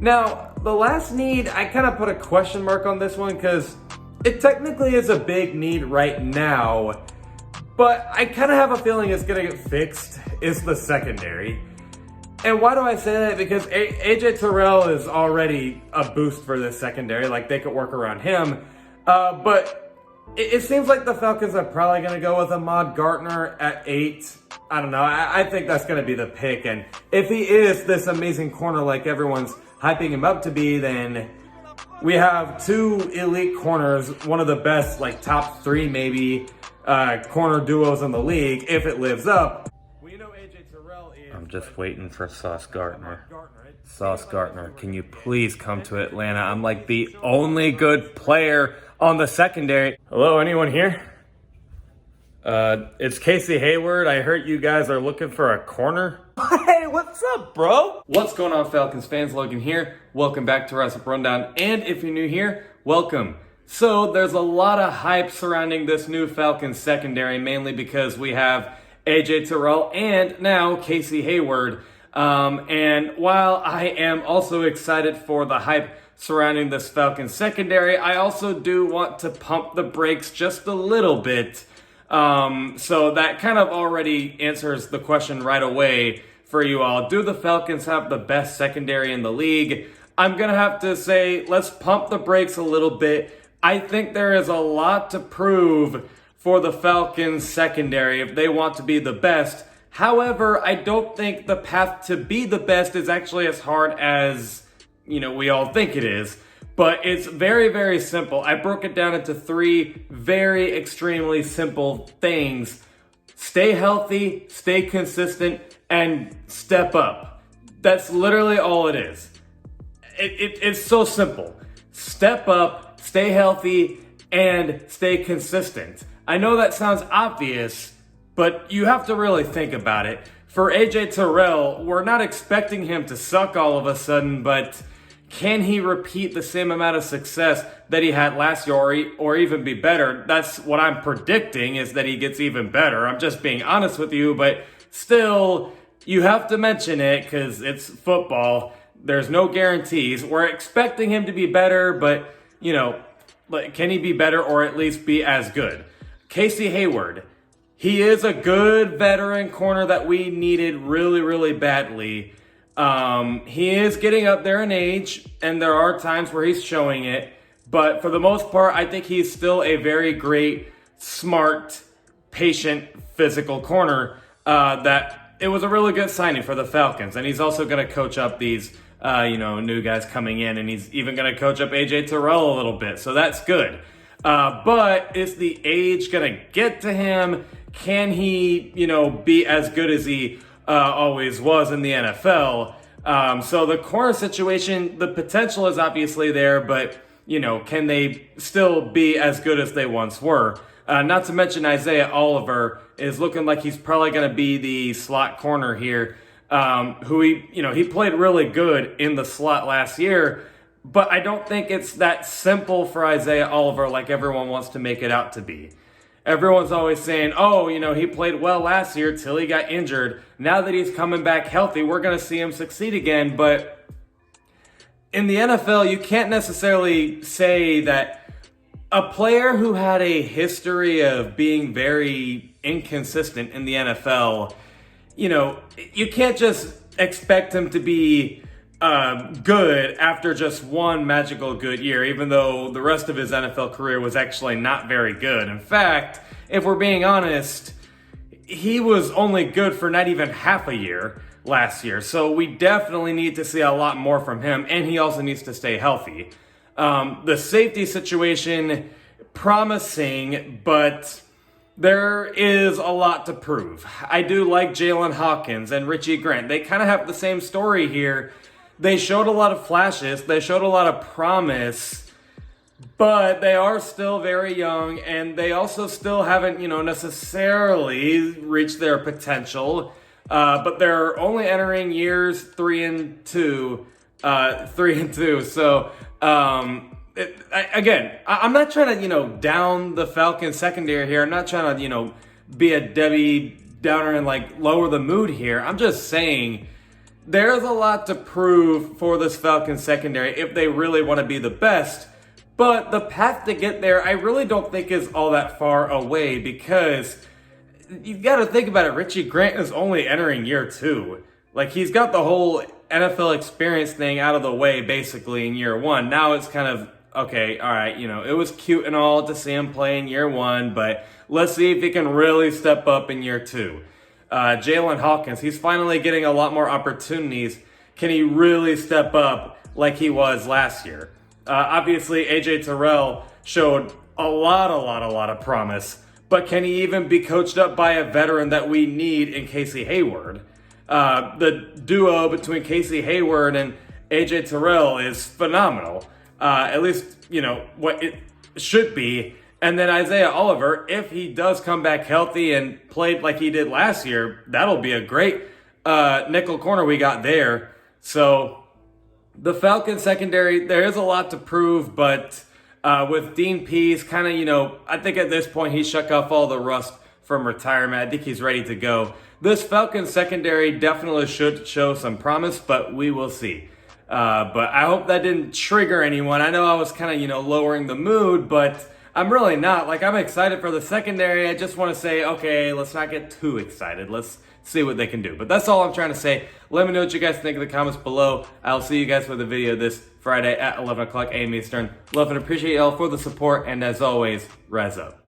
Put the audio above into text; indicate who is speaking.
Speaker 1: Now, the last need, I kind of put a question mark on this one because it technically is a big need right now, but I kind of have a feeling it's going to get fixed, is the secondary. And why do I say that? Because AJ Terrell is already a boost for this secondary, like they could work around him. But it seems like the Falcons are probably going to go with Ahmad Gardner at 8. I don't know. I think that's going to be the pick. And if he is this amazing corner like everyone's hyping him up to be, then we have two elite corners, one of the best, like top 3 maybe, corner duos in the league, if it lives up. Well, you know AJ Terrell is...
Speaker 2: I'm just waiting for Sauce Gardner. Sauce Gardner, can you please come to Atlanta? I'm like the only good player on the secondary. Hello, anyone here? It's Casey Hayward. I heard you guys are looking for a corner. Hey, what's up, bro?
Speaker 1: What's going on, Falcons fans? Logan here. Welcome back to Rise Up Rundown. And if you're new here, welcome. So there's a lot of hype surrounding this new Falcons secondary, mainly because we have AJ Terrell and now Casey Hayward. And while I am also excited for the hype surrounding this Falcons secondary, I also do want to pump the brakes just a little bit. So that kind of already answers the question right away for you all. Do the Falcons have the best secondary in the league? I'm going to have to say, let's pump the brakes a little bit. I think there is a lot to prove for the Falcons secondary if they want to be the best. However, I don't think the path to be the best is actually as hard as, we all think it is. But it's very, very simple. I broke it down into 3 very extremely simple things. Stay healthy, stay consistent, and step up. That's literally all it is. It's so simple. Step up, stay healthy, and stay consistent. I know that sounds obvious, but you have to really think about it. For AJ Terrell, we're not expecting him to suck all of a sudden, but can he repeat the same amount of success that he had last year or even be better? That's what I'm predicting, is that he gets even better. I'm just being honest with you, but still, you have to mention it because it's football. There's no guarantees. We're expecting him to be better, but, can he be better or at least be as good? Casey Hayward, he is a good veteran corner that we needed really, really badly. He is getting up there in age, and there are times where he's showing it. But for the most part, I think he's still a very great, smart, patient, physical corner. That it was a really good signing for the Falcons. And he's also going to coach up these, new guys coming in. And he's even going to coach up AJ Terrell a little bit. So that's good. But is the age going to get to him? Can he, be as good as he always was in the NFL? So the corner situation, the potential is obviously there, but, can they still be as good as they once were? Not to mention Isaiah Oliver is looking like he's probably going to be the slot corner here, who he played really good in the slot last year, but I don't think it's that simple for Isaiah Oliver like everyone wants to make it out to be. Everyone's always saying, he played well last year till he got injured. Now that he's coming back healthy, we're going to see him succeed again. But in the NFL, you can't necessarily say that a player who had a history of being very inconsistent in the NFL, you can't just expect him to be good after just one magical good year, even though the rest of his NFL career was actually not very good. In fact, if we're being honest, he was only good for not even half a year last year. So we definitely need to see a lot more from him, and he also needs to stay healthy. The safety situation, promising, but there is a lot to prove. I do like Jalen Hawkins and Richie Grant. They kind of have the same story here. They showed a lot of flashes. They showed a lot of promise, but they are still very young, and they also still haven't, necessarily reached their potential. But they're only entering years 3 and 2. So, I'm not trying to, down the Falcons secondary here. I'm not trying to, be a Debbie Downer and lower the mood here. I'm just saying there's a lot to prove for this Falcons secondary if they really want to be the best. But the path to get there, I really don't think is all that far away, because you've got to think about it. Richie Grant is only entering year 2. Like, he's got the whole NFL experience thing out of the way basically in year 1. Now it's kind of, okay, all right, it was cute and all to see him play in year 1, but let's see if he can really step up in year 2. Jalen Hawkins, he's finally getting a lot more opportunities. Can he really step up like he was last year? Obviously, AJ Terrell showed a lot of promise, but can he even be coached up by a veteran that we need in Casey Hayward? The duo between Casey Hayward and AJ Terrell is phenomenal. At least, what it should be. And then Isaiah Oliver, if he does come back healthy and played like he did last year, that'll be a great nickel corner we got there. So the Falcons secondary, there is a lot to prove, but with Dean Pease kind of, I think at this point he shook off all the rust from retirement. I think he's ready to go. This Falcons secondary definitely should show some promise, but we will see. But I hope that didn't trigger anyone. I know I was kind of, lowering the mood, but I'm really not. Like, I'm excited for the secondary. I just want to say, okay, let's not get too excited. Let's see what they can do. But that's all I'm trying to say. Let me know what you guys think in the comments below. I'll see you guys with a video this Friday at 11 o'clock a.m. Eastern. Love and appreciate y'all for the support. And as always, rise up.